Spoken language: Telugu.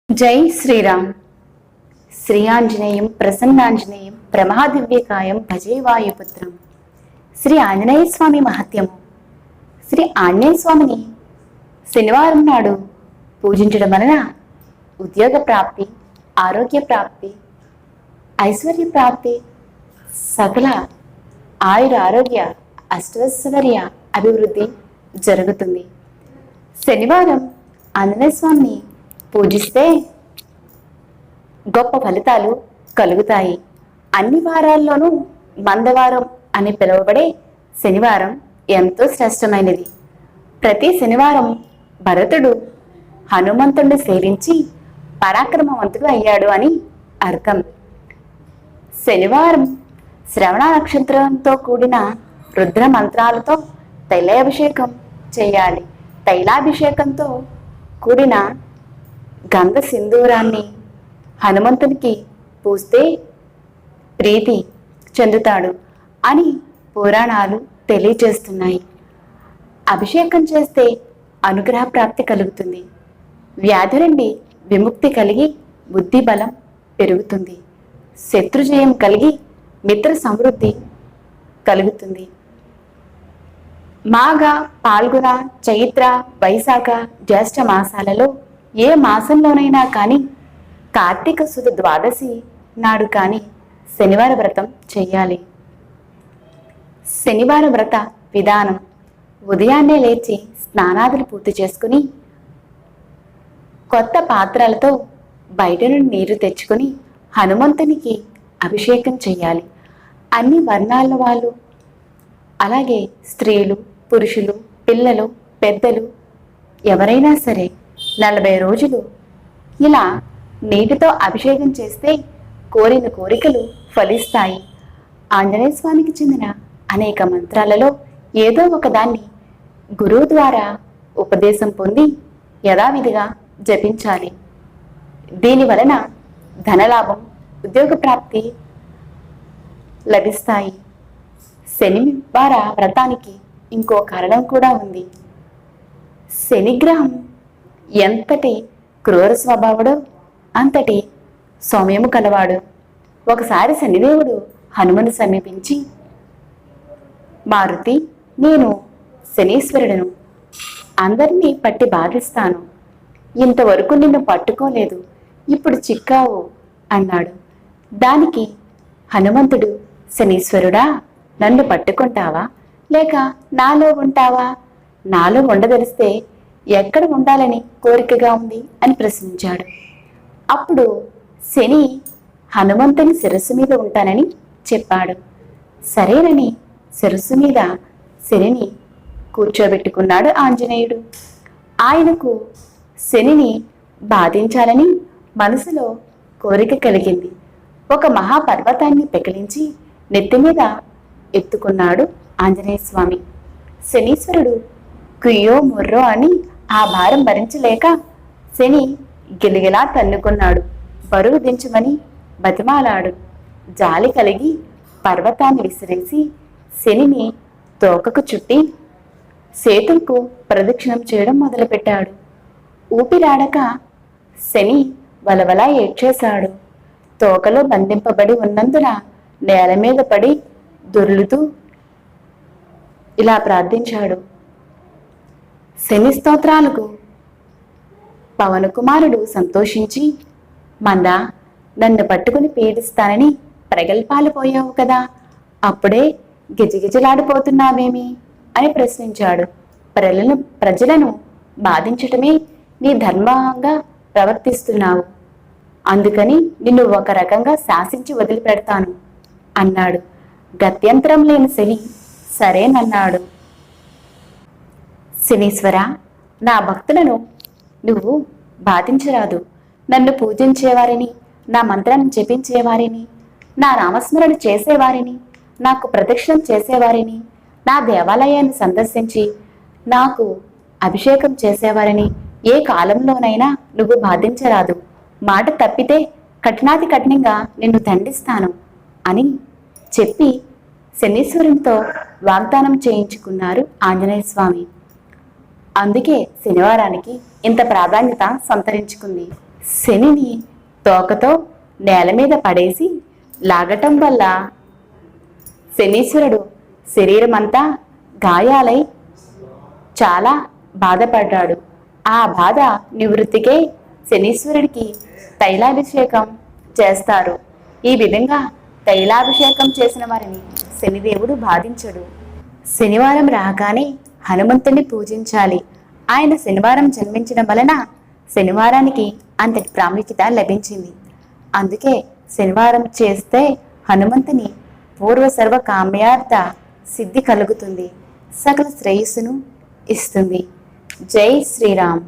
జై శ్రీరామ్. శ్రీ ఆంజనేయం ప్రసన్నాంజనేయం ప్రమహాదివ్యకాయం భజే వాయుపుత్రం. శ్రీ ఆంజనేయ స్వామి మహత్యము. శ్రీ ఆంజనేయ స్వామిని శనివారం నాడు పూజించడం వలన ఉద్యోగ ప్రాప్తి, ఆరోగ్య ప్రాప్తి, ఐశ్వర్య ప్రాప్తి, సకల ఆయుర ఆరోగ్య అష్టైశ్వర్య అభివృద్ధి జరుగుతుంది. శనివారం ఆంజనేయ స్వామిని పూజిస్తే గొప్ప ఫలితాలు కలుగుతాయి. అన్ని వారాల్లోనూ మందవారం అని పిలువబడే శనివారం ఎంతో శ్రేష్టమైనది. ప్రతి శనివారం భరతుడు హనుమంతుడిని సేవించి పరాక్రమవంతుడు అయ్యాడు అని అర్థం. శనివారం శ్రవణ నక్షత్రంతో కూడిన రుద్ర మంత్రాలతో తైలాభిషేకం చేయాలి. తైలాభిషేకంతో కూడిన గంధ సింధూరాన్ని హనుమంతునికి పూస్తే ప్రీతి చెందుతాడు అని పురాణాలు తెలియజేస్తున్నాయి. అభిషేకం చేస్తే అనుగ్రహ ప్రాప్తి కలుగుతుంది. వ్యాధి నుండి విముక్తి కలిగి బుద్ధి బలం పెరుగుతుంది. శత్రుజయం కలిగి మిత్ర సమృద్ధి కలుగుతుంది. మాఘ, పాల్గొన, చైత్ర, వైశాఖ, జ్యేష్ఠ మాసాలలో ఏ మాసంలోనైనా కానీ కార్తీక శుద్ధ ద్వాదశి నాడు కానీ శనివార వ్రతం చెయ్యాలి. శనివార వ్రత విధానం: ఉదయాన్నే లేచి స్నానాదులు పూర్తి చేసుకుని కొత్త పాత్రలతో బయట నుండి నీరు తెచ్చుకొని హనుమంతునికి అభిషేకం చెయ్యాలి. అన్ని వర్ణాల వాళ్ళు, అలాగే స్త్రీలు, పురుషులు, పిల్లలు, పెద్దలు ఎవరైనా సరే 40 రోజులు ఇలా నీటితో అభిషేకం చేస్తే కోరిన కోరికలు ఫలిస్తాయి. ఆంజనేయ స్వామికి చెందిన అనేక మంత్రాలలో ఏదో ఒకదాన్ని గురువు ద్వారా ఉపదేశం పొంది యథావిధిగా జపించాలి. దీని వలన ధనలాభం, ఉద్యోగ ప్రాప్తి లభిస్తాయి. శనివార వ్రతానికి ఇంకో కారణం కూడా ఉంది. శనిగ్రహం ఎంతటి క్రూర స్వభావుడో అంతటి సౌమ్యము కలవాడు. ఒకసారి శనిదేవుడు హనుమను సమీపించి, మారుతి, నేను శనీశ్వరుడను, అందరినీ పట్టి బాధిస్తాను. ఇంతవరకు నిన్ను పట్టుకోలేదు, ఇప్పుడు చిక్కావు అన్నాడు. దానికి హనుమంతుడు, శనీశ్వరుడా, నన్ను పట్టుకుంటావా లేక నాలో ఉంటావా? నాలో ఉండదలిస్తే ఎక్కడ ఉండాలని కోరికగా ఉంది అని ప్రశ్నించాడు. అప్పుడు శని హనుమంతుని శిరస్సు మీద ఉంటానని చెప్పాడు. సరేనని శిరస్సు మీద శనిని కూర్చోబెట్టుకున్నాడు ఆంజనేయుడు. ఆయనకు శనిని బాధించాలని మనసులో కోరిక కలిగింది. ఒక మహాపర్వతాన్ని పెకిలించి నెత్తి మీద ఎత్తుకున్నాడు ఆంజనేయ స్వామి. శనీశ్వరుడు కుయ్యో ముర్రో అని ఆ భారం భరించలేక శని గిలిగిలా తన్నుకున్నాడు. బరువు దించమని బతిమాలాడు. జాలి కలిగి పర్వతాన్ని విసిరేసి శనిని తోకకు చుట్టి సేతుకు ప్రదక్షిణం చేయడం మొదలుపెట్టాడు. ఊపిరాడక శని వలవలా ఏడ్చేశాడు. తోకలో బంధింపబడి ఉన్నందున నేల మీద పడి దొర్లుతూ ఇలా ప్రార్థించాడు. శని స్తోత్రాలకు పవన కుమారుడు సంతోషించి, మందా, నన్ను పట్టుకుని పీడిస్తానని ప్రగల్భాలు పోయావు కదా, అప్పుడే గిజగిజలాడిపోతున్నావేమి అని ప్రశ్నించాడు. ప్రజలను బాధించటమే నీ ధర్మంగా ప్రవర్తిస్తున్నావు, అందుకని నిన్ను ఒక రకంగా శాసించి వదిలిపెడతాను అన్నాడు. గత్యంతరం లేని శని సరేనన్నాడు. శనీశ్వర, నా భక్తులను నువ్వు బాధించరాదు. నన్ను పూజించేవారిని, నా మంత్రాన్ని జపించేవారిని, నా నామస్మరణ చేసేవారిని, నాకు ప్రదక్షిణం చేసేవారిని, నా దేవాలయాన్ని సందర్శించి నాకు అభిషేకం చేసేవారిని ఏ కాలంలోనైనా నువ్వు బాధించరాదు. మాట తప్పితే కఠినాతి కఠినంగా నిన్ను దండిస్తాను అని చెప్పి శనీశ్వరునితో వాగ్దానం చేయించుకున్నారు ఆంజనేయ స్వామి. అందుకే శనివారానికి ఇంత ప్రాధాన్యత సంతరించుకుంది. శనిని తోకతో నేల మీద పడేసి లాగటం వల్ల శనీశ్వరుడు శరీరమంతా గాయాలై చాలా బాధపడ్డాడు. ఆ బాధ నివృత్తికే శనీశ్వరుడికి తైలాభిషేకం చేస్తారు. ఈ విధంగా తైలాభిషేకం చేసిన వారిని శనిదేవుడు బాధించడు. శనివారం రాగానే హనుమంతుని పూజించాలి. ఆయన శనివారం జన్మించడం వలన శనివారానికి అంతటి ప్రాముఖ్యత లభించింది. అందుకే శనివారం చేస్తే హనుమంతుని పూర్వ సర్వ కామ్యార్థ సిద్ధి కలుగుతుంది, సకల శ్రేయస్సును ఇస్తుంది. జై శ్రీరామ్.